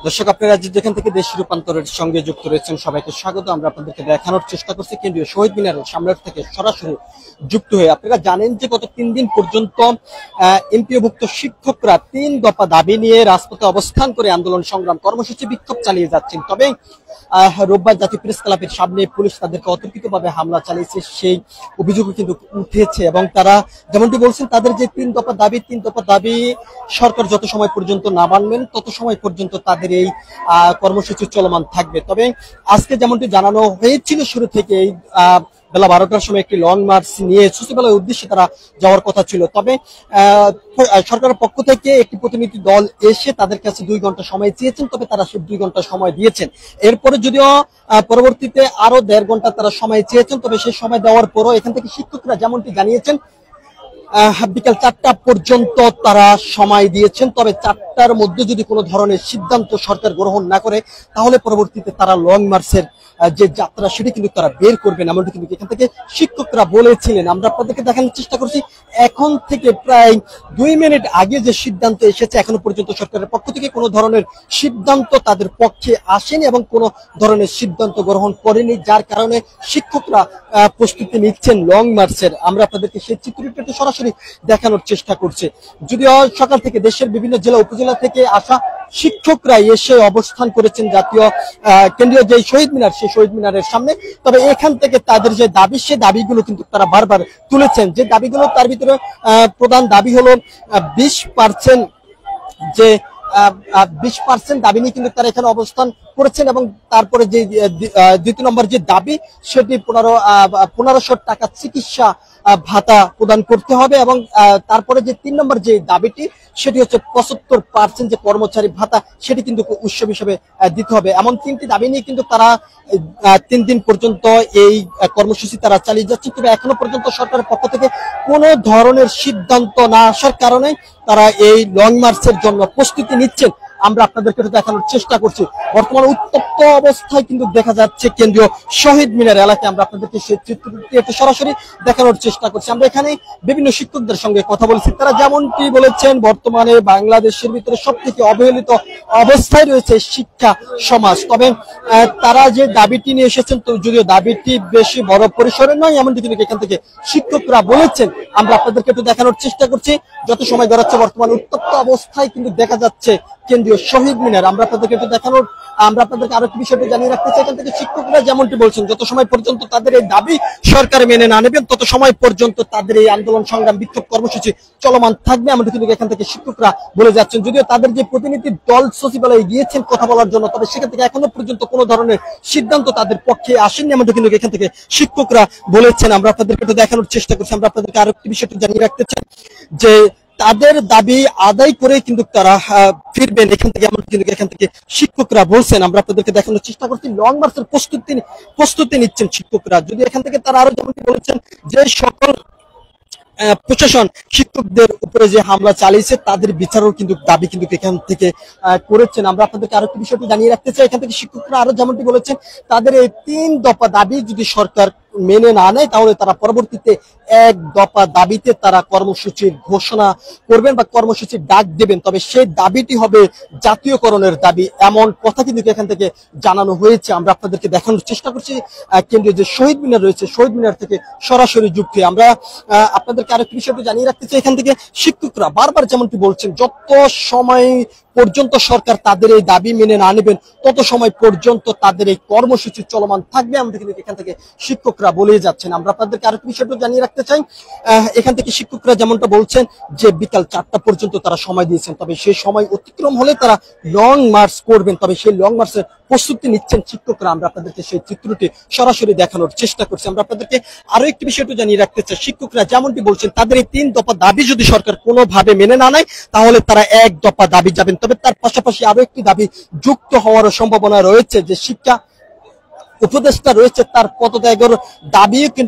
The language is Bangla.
দর্শক, আপনারা যেখান থেকে দেশ রূপান্তরের সঙ্গে যুক্ত রয়েছেন সবাইকে স্বাগত। আমরা আপনাদেরকে দেখানোর চেষ্টা করছি কেন্দ্রীয় শহীদ মিনারের সামনে থেকে সরাসরি যুক্ত হয়ে। আপনারা জানেন যে গত 3 দিন পর্যন্ত এমপিওভুক্ত শিক্ষকরা 3 দফা দাবি নিয়ে রাজপথে অবস্থান করে আন্দোলন সংগ্রাম কর্মসূচি বিক্ষোভ চালিয়ে যাচ্ছেন। তবে রোববার জাতীয় প্রেস ক্লাবের সামনে পুলিশ তাদেরকে অতর্কিতভাবে হামলা চালিয়েছে, সেই অভিযোগও কিন্তু উঠেছে। এবং তারা যেমনটি বলছেন, তাদের যে 3 দফা দাবি সরকার যত সময় পর্যন্ত না মানবেন তত সময় পর্যন্ত তাদের এই কর্মসূচি চলমান থাকবে। তবে আজকে যেমনটি জানানো হয়েছিল শুরু থেকেই বেলা 12টার সময় একটি লং মার্চ নিয়ে সচিবালয়ের উদ্দেশ্যে তারা যাওয়ার কথা ছিল। তবে সরকারের পক্ষ থেকে একটি প্রতিনিধি দল এসে তাদের কাছে 2 ঘন্টা সময় চেয়েছেন, তবে তারা সে 2 ঘন্টা সময় দিয়েছেন। এরপরে যদিও পরবর্তীতে আরো 1.5 ঘন্টা তারা সময় চেয়েছেন, তবে সেই সময় দেওয়ার পরও এখান থেকে শিক্ষকরা যেমনটি জানিয়েছেন বিকাল 4টা পর্যন্ত তারা সময় দিয়েছেন। তবে 4টার মধ্যে যদি কোনো ধরনের সিদ্ধান্ত সরকার গ্রহণ না করে তাহলে পরবর্তীতে তারা লং মার্চের যে যাত্রা সেটি কিন্তু তারা বের করবেন, এমনটি কিন্তু এখান থেকে শিক্ষকরা বলেছিলেন। আমরা আপনাদেরকে দেখানোর চেষ্টা করছি এখন থেকে প্রায় 2 মিনিট আগে যে সিদ্ধান্ত এসেছে, এখনো পর্যন্ত সরকারের পক্ষ থেকে কোনো ধরনের সিদ্ধান্ত তাদের পক্ষে আসেনি এবং কোনো ধরনের সিদ্ধান্ত গ্রহণ করেনি, যার কারণে শিক্ষকরা প্রস্তুতি নিচ্ছেন লং মার্চের। আমরা আপনাদেরকে সেই চিত্রটি একটু সরাসরি দেখানোর চেষ্টা করছি। যদিও সকাল থেকে দেশের বিভিন্ন জেলা উপজেলা থেকে আসা শিক্ষকরা এসে অবস্থান করেছেন জাতীয় কেন্দ্রীয় যে শহীদ মিনার, সেই শহীদ মিনারের সামনে। তবে এখান থেকে তাদের যে দাবি, সে দাবিগুলো কিন্তু তারা বারবার তুলেছেন। যে দাবিগুলো, তার ভিতরে প্রধান দাবি হলো 20% যে 20% দাবি নিয়ে কিন্তু তারা এখানে অবস্থান করেছেন। এবং তারপরে যে 2 নম্বর যে দাবি, সেটি 1500 টাকা চিকিৎসা ভাতা প্রদান করতে হবে। এবং তারপরে যে 3 নম্বর যে দাবিটি, সেটি হচ্ছে 75% যে কর্মচারী ভাতা, সেটি কিন্তু উৎসব হিসেবে দিতে হবে। এমন 3টি দাবি নিয়ে কিন্তু তারা 3 দিন পর্যন্ত এই কর্মসূচি তারা চালিয়ে যাচ্ছে। তবে এখনো পর্যন্ত সরকারের পক্ষ থেকে কোনো ধরনের সিদ্ধান্ত না আসার কারণে তারা এই লং মার্চের জন্য প্রস্তুতি নিচ্ছেন। আমরা আপনাদেরকে দেখানোর চেষ্টা করছি। বর্তমানে উত্তপ্ত অবস্থায় কিন্তু দেখা যাচ্ছে কেন্দ্রীয় শহীদ মিনার এলাকায়। আমরা আপনাদেরকে সেই চিত্রটি একটু সরাসরি দেখানোর চেষ্টা করছি। আমরা এখানে বিভিন্ন শিক্ষকদের সঙ্গে কথা বলেছি, তারা যেমনটি বলেছেন বর্তমানে বাংলাদেশের ভিতরে সবথেকে অবহেলিত অবস্থায় রয়েছে শিক্ষা সমাজ। তবে তারা যে দাবিটি নিয়ে এসেছেন, তো যদিও দাবিটি বেশি বড় পরিসরে নয়, এমনটি কিন্তু এখান থেকে শিক্ষকরা বলেছেন। আমরা আপনাদেরকে একটু দেখানোর চেষ্টা করছি। যত সময় গড়াচ্ছে বর্তমানে উত্তপ্ত অবস্থায় কিন্তু দেখা যাচ্ছে কেন্দ্রীয় শহীদ মিনার। আমরা আপনাদেরকে আরো একটি বিষয়টি জানিয়ে রাখতে চাই। এখান থেকে শিক্ষকরা যেমনটি বলছেন, যত সময় পর্যন্ত তাদের এই দাবি সরকার মেনে না নেবেন তত সময় পর্যন্ত তাদের এই আন্দোলন সংগ্রাম বিক্ষোভ কর্মসূচি চলমান থাকবে, এমনটি কিন্তু এখান থেকে শিক্ষকরা বলে যাচ্ছেন। যদিও তাদের যে প্রতিনিধি দল সচিবালয়ে গিয়েছেন কথা বলার জন্য, তবে সেখান থেকে এখনো পর্যন্ত কোনো ধরনের সিদ্ধান্ত তাদের পক্ষে আসেনি, এমনটি কিন্তু এখান থেকে শিক্ষকরা বলেছেন। আমরা আপনাদেরকে দেখানোর চেষ্টা করছি। আমরা আপনাদেরকে আরো একটি বিষয়টি জানিয়ে রাখতে চাই যে তাদের দাবি আদায় করে কিন্তু তারা ফিরবেন এখান থেকে, এমন কিন্তু এখান থেকে শিক্ষকরা বলছেন। আমরা আপনাদেরকে দেখানোর চেষ্টা করছি লং মার্চের প্রস্তুতি নিচ্ছেন শিক্ষকরা। যদি এখান থেকে তারা আরো যেমনটি বলেছেন যে সকল প্রশাসন শিক্ষকদের উপরে যে হামলা চালিয়েছে তাদের বিচারও কিন্তু দাবি কিন্তু এখান থেকে করেছেন। আমরা আপনাদেরকে আরো একটি বিষয়টি জানিয়ে রাখতে চাই। এখান থেকে শিক্ষকরা আরো যেমনটি বলেছেন, তাদের এই 3 দফা দাবি যদি সরকার মেনে না নেয় তাহলে তারা পরবর্তীতে 1 দফা দাবিতে তারা কর্মসূচির ঘোষণা করবেন বা কর্মসূচির ডাক দেবেন। তবে সেই দাবিটি হবে জাতীয়করণের দাবি, এমন কথা কিন্তু এখান থেকে জানানো হয়েছে। আমরা আপনাদেরকে দেখানোর চেষ্টা করছি কেন্দ্রীয় যে শহীদ মিনার রয়েছে, শহীদ মিনার থেকে সরাসরি যুক্ত হয়ে। আমরা আপনাদেরকে আরেকটি বিষয়টি জানিয়ে রাখতে চাই। এখান থেকে শিক্ষকরা বারবার যেমনটি বলছেন, যত সময় পর্যন্ত সরকার তাদের এই দাবি মেনে না নেবেন তত সময় পর্যন্ত তাদের এই কর্মসূচি চলমান থাকবে, আমাদের কিন্তু এখান থেকে শিক্ষকরা বলে যাচ্ছেন। আমরা আপনাদেরকে আরেকটি বিষয়টা জানিয়ে রাখতে চাই। এখান থেকে শিক্ষকরা যেমনটা বলছেন যে বিকাল 4টা পর্যন্ত তারা সময় দিয়েছেন, তবে সেই সময় অতিক্রম হলে তারা লং মার্চ করবেন। তবে সেই লং মার্চের প্রস্তুতি নিচ্ছেন শিক্ষকরা। আমরা আপনাদেরকে সেই চিত্রটি সরাসরি দেখানোর চেষ্টা করছি। আমরা আপনাদেরকে আরো একটি বিষয়টা জানিয়ে রাখতে চাই। শিক্ষকরা যেমনটি বলছেন, তাদের এই 3 দফা দাবি যদি সরকার কোনোভাবে মেনে না নেয় তাহলে তারা 1 দফা দাবি যাবেন। তবে তার পাশাপাশি আরো একটি দাবি যুক্ত হওয়ার সম্ভাবনা রয়েছে, যে শিক্ষা উপদেষ্টা রয়েছে তার পদত্যাগের দাবিও কিন্তু